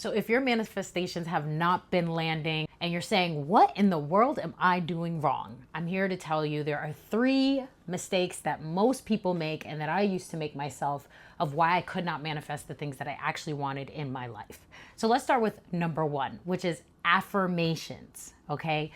So if your manifestations have not been landing and you're saying, what in the world am I doing wrong? I'm here to tell you there are 3 mistakes that most people make and that I used to make myself of why I could not manifest the things that I actually wanted in my life. So let's start with number 1, which is affirmations, okay?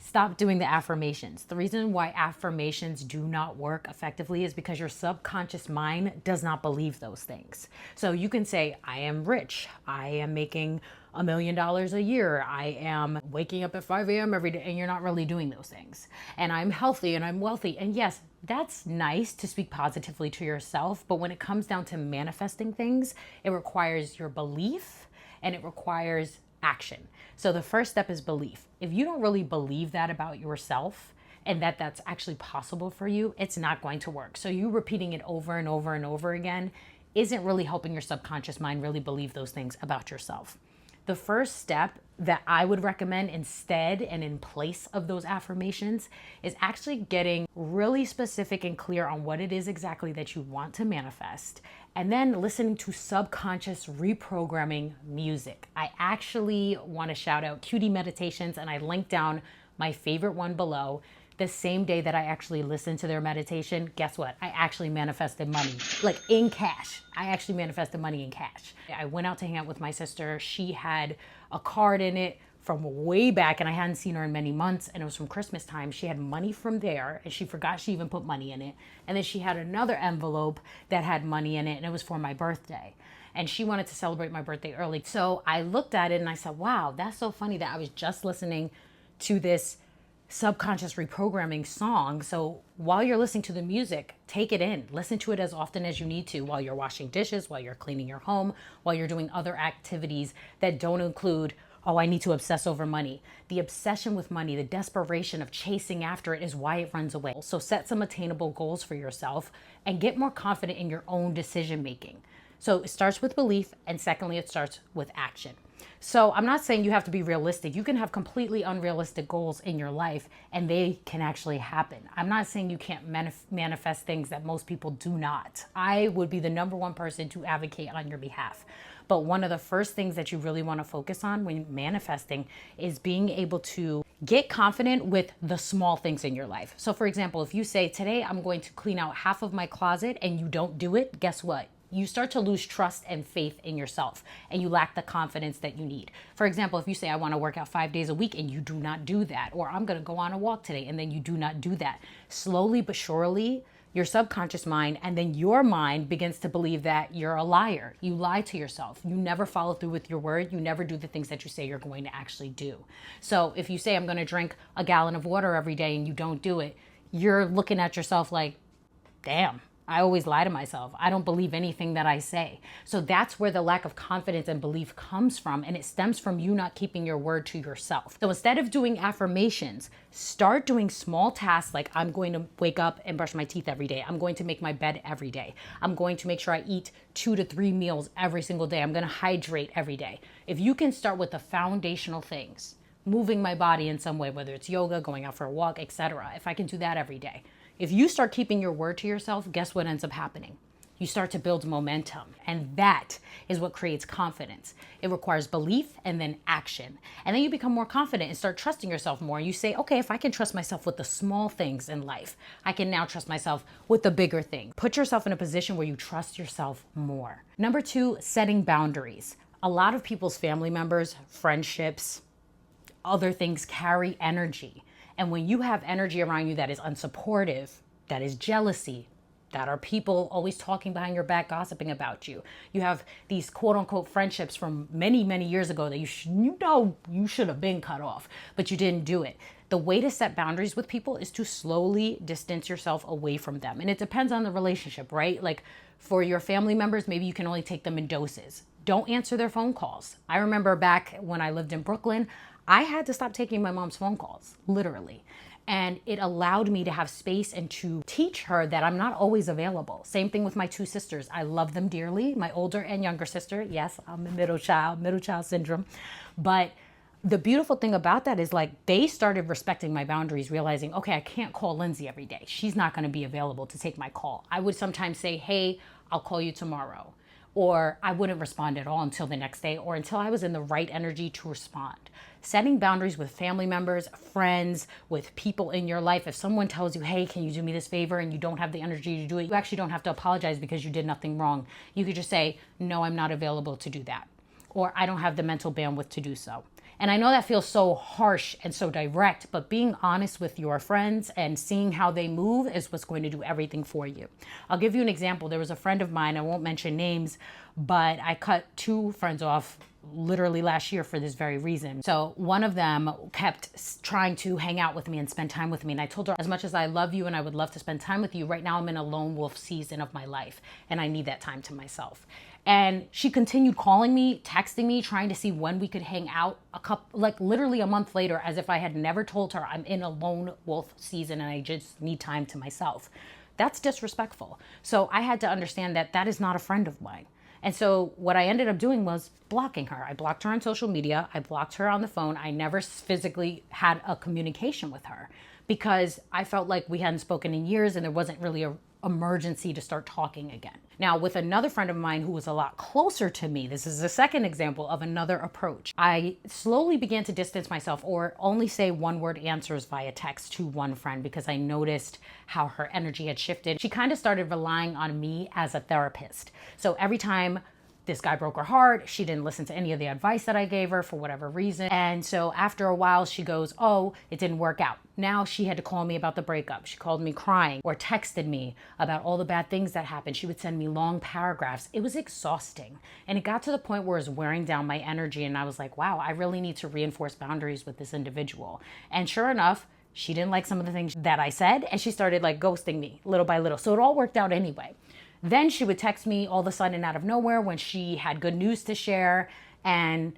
Stop doing the affirmations. The reason why affirmations do not work effectively is because your subconscious mind does not believe those things. So you can say, I am rich. I am making $1 million a year. I am waking up at 5 a.m. every day, and you're not really doing those things. And I'm healthy and I'm wealthy. And yes, that's nice to speak positively to yourself. But when it comes down to manifesting things, it requires your belief and it requires action. So the first step is belief. If you don't really believe that about yourself and that that's actually possible for you, it's not going to work. So you repeating it over and over and over again isn't really helping your subconscious mind really believe those things about yourself. The first step that I would recommend instead and in place of those affirmations is actually getting really specific and clear on what it is exactly that you want to manifest, and then listening to subconscious reprogramming music. I actually want to shout out QD Meditations, and I link down my favorite one below. The same day that I actually listened to their meditation, guess what? I actually manifested money, like in cash. I actually manifested money in cash. I went out to hang out with my sister. She had a card in it from way back, and I hadn't seen her in many months, and it was from Christmas time. She had money from there, and she forgot she even put money in it. And then she had another envelope that had money in it, and it was for my birthday. And she wanted to celebrate my birthday early. So I looked at it and I said, wow, that's so funny that I was just listening to this subconscious reprogramming song. So while you're listening to the music, take it in. Listen to it as often as you need to while you're washing dishes, while you're cleaning your home, while you're doing other activities that don't include, oh, I need to obsess over money. The obsession with money, the desperation of chasing after it is why it runs away. So set some attainable goals for yourself and get more confident in your own decision making. So it starts with belief, and secondly, it starts with action. So I'm not saying you have to be realistic. You can have completely unrealistic goals in your life and they can actually happen. I'm not saying you can't manifest things that most people do not. I would be the number 1 person to advocate on your behalf. But one of the first things that you really want to focus on when manifesting is being able to get confident with the small things in your life. So for example, if you say, today I'm going to clean out half of my closet, and you don't do it, guess what? You start to lose trust and faith in yourself, and you lack the confidence that you need. For example, if you say, I want to work out 5 days a week, and you do not do that, or I'm going to go on a walk today, and then you do not do that, slowly but surely, your subconscious mind and then your mind begins to believe that you're a liar. You lie to yourself. You never follow through with your word. You never do the things that you say you're going to actually do. So if you say, I'm going to drink a gallon of water every day, and you don't do it, you're looking at yourself like, damn, I always lie to myself. I don't believe anything that I say. So that's where the lack of confidence and belief comes from. And it stems from you not keeping your word to yourself. So instead of doing affirmations, start doing small tasks like, I'm going to wake up and brush my teeth every day. I'm going to make my bed every day. I'm going to make sure I eat 2 to 3 meals every single day. I'm going to hydrate every day. If you can start with the foundational things, moving my body in some way, whether it's yoga, going out for a walk, etc. If I can do that every day. If you start keeping your word to yourself, guess what ends up happening? You start to build momentum, and that is what creates confidence. It requires belief and then action. And then you become more confident and start trusting yourself more. And you say, okay, if I can trust myself with the small things in life, I can now trust myself with the bigger things. Put yourself in a position where you trust yourself more. Number 2, setting boundaries. A lot of people's family members, friendships, other things carry energy. And when you have energy around you that is unsupportive, that is jealousy, that are people always talking behind your back, gossiping about you. You have these quote unquote friendships from many, many years ago that you should have been cut off, but you didn't do it. The way to set boundaries with people is to slowly distance yourself away from them. And it depends on the relationship, right? Like for your family members, maybe you can only take them in doses. Don't answer their phone calls. I remember back when I lived in Brooklyn, I had to stop taking my mom's phone calls, literally. And it allowed me to have space and to teach her that I'm not always available. Same thing with my 2 sisters. I love them dearly, my older and younger sister. Yes, I'm a middle child syndrome. But the beautiful thing about that is like they started respecting my boundaries, realizing, okay, I can't call Lindsay every day. She's not going to be available to take my call. I would sometimes say, hey, I'll call you tomorrow. or I wouldn't respond at all until the next day or until I was in the right energy to respond. Setting boundaries with family members, friends, with people in your life. If someone tells you, hey, can you do me this favor, and you don't have the energy to do it, you actually don't have to apologize because you did nothing wrong. You could just say, no, I'm not available to do that. Or I don't have the mental bandwidth to do so. And I know that feels so harsh and so direct, but being honest with your friends and seeing how they move is what's going to do everything for you. I'll give you an example. There was a friend of mine, I won't mention names, but I cut 2 friends off literally last year for this very reason. So one of them kept trying to hang out with me and spend time with me. And I told her, as much as I love you and I would love to spend time with you, right now I'm in a lone wolf season of my life and I need that time to myself. And she continued calling me, texting me, trying to see when we could hang out literally a month later, as if I had never told her I'm in a lone wolf season and I just need time to myself. That's disrespectful. So I had to understand that that is not a friend of mine. And so what I ended up doing was blocking her. I blocked her on social media. I blocked her on the phone. I never physically had a communication with her because I felt like we hadn't spoken in years and there wasn't really a emergency to start talking again. Now, with another friend of mine who was a lot closer to me, this is a second example of another approach. I slowly began to distance myself or only say one-word answers via text to one friend because I noticed how her energy had shifted. She kind of started relying on me as a therapist. So every time this guy broke her heart, she didn't listen to any of the advice that I gave her for whatever reason. And so after a while, she goes, oh, it didn't work out. Now she had to call me about the breakup. She called me crying or texted me about all the bad things that happened. She would send me long paragraphs. It was exhausting. And it got to the point where it was wearing down my energy. And I was like, wow, I really need to reinforce boundaries with this individual. And sure enough, she didn't like some of the things that I said. And she started ghosting me little by little. So it all worked out anyway. Then she would text me all of a sudden out of nowhere when she had good news to share. And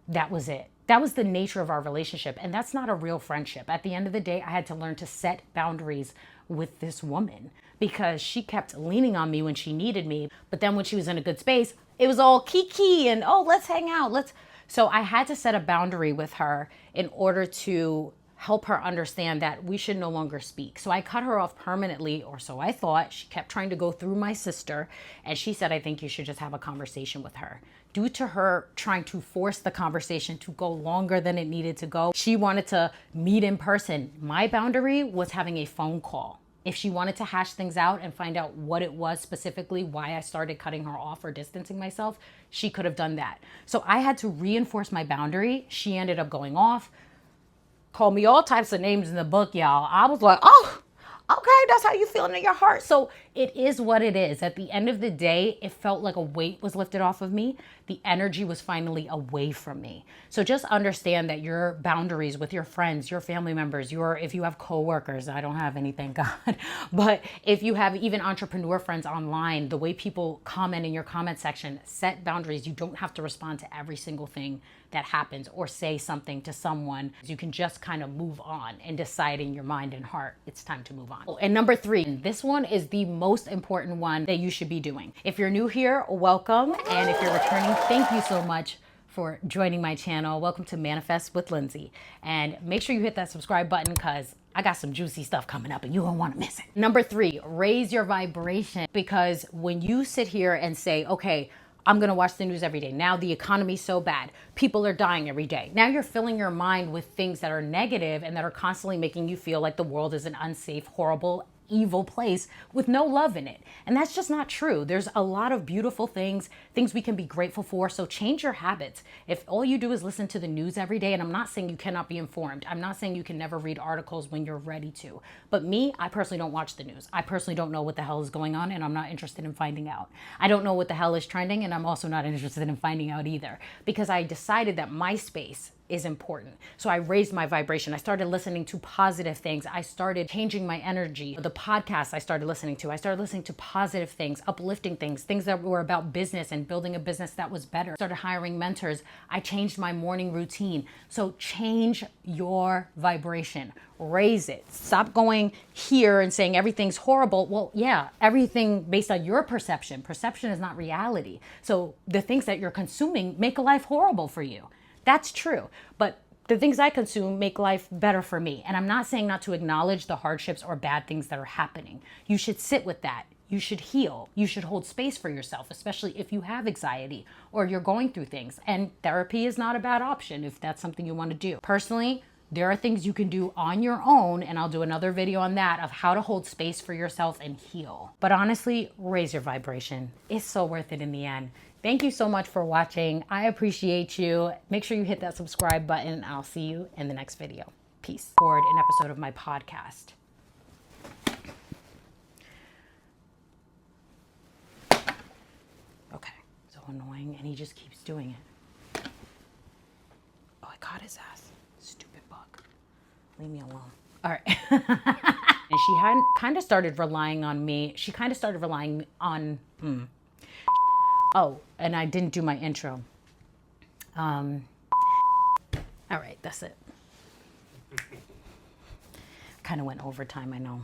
that was it. That was the nature of our relationship. And that's not a real friendship. At the end of the day, I had to learn to set boundaries with this woman because she kept leaning on me when she needed me. But then when she was in a good space, it was all kiki and, oh, let's hang out. So I had to set a boundary with her in order to help her understand that we should no longer speak. So I cut her off permanently, or so I thought. She kept trying to go through my sister, and she said, I think you should just have a conversation with her. Due to her trying to force the conversation to go longer than it needed to go, she wanted to meet in person. My boundary was having a phone call. If she wanted to hash things out and find out what it was specifically, why I started cutting her off or distancing myself, she could have done that. So I had to reinforce my boundary. She ended up going off, called me all types of names in the book, y'all. I was like, oh, okay, that's how you feeling in your heart. So it is what it is. At the end of the day, it felt like a weight was lifted off of me. The energy was finally away from me. So just understand that your boundaries with your friends, your family members, if you have coworkers, I don't have any, thank God. But if you have even entrepreneur friends online, the way people comment in your comment section, set boundaries. You don't have to respond to every single thing that happens or say something to someone. You can just kind of move on and decide in your mind and heart, it's time to move on. And number 3, this one is the most important one that you should be doing. If you're new here, welcome. And if you're returning, thank you so much for joining my channel. Welcome to Manifest with Lindsay. And make sure you hit that subscribe button because I got some juicy stuff coming up and you don't want to miss it. Number 3, raise your vibration, because when you sit here and say, okay, I'm going to watch the news every day. Now the economy's so bad. People are dying every day. Now you're filling your mind with things that are negative and that are constantly making you feel like the world is an unsafe, horrible, evil place with no love in it. And that's just not true. There's a lot of beautiful things we can be grateful for. So change your habits. If all you do is listen to the news every day, and I'm not saying you cannot be informed. I'm not saying you can never read articles when you're ready to. But me, I personally don't watch the news. I personally don't know what the hell is going on, and I'm not interested in finding out. I don't know what the hell is trending, and I'm also not interested in finding out either, because I decided that my space is important. So I raised my vibration. I started listening to positive things. I started changing my energy. The podcasts I started listening to positive things, uplifting things that were about business and building a business that was better. Started hiring mentors. I changed my morning routine. So change your vibration. Raise it. Stop going here and saying everything's horrible. Well, yeah, everything based on your perception. Perception is not reality. So the things that you're consuming make a life horrible for you. That's true. But the things I consume make life better for me. And I'm not saying not to acknowledge the hardships or bad things that are happening. You should sit with that. You should heal. You should hold space for yourself, especially if you have anxiety or you're going through things. And therapy is not a bad option if that's something you want to do. Personally, there are things you can do on your own, and I'll do another video on that of how to hold space for yourself and heal. But honestly, raise your vibration. It's so worth it in the end. Thank you so much for watching. I appreciate you. Make sure you hit that subscribe button. I'll see you in the next video. Peace. Record an episode of my podcast. Okay, so annoying, and he just keeps doing it. Oh, I caught his ass. Stupid bug. Leave me alone. All right. And she had kind of started relying on me. She kind of started relying on... Oh, and I didn't do my intro. All right, that's it. Kind of went overtime, I know.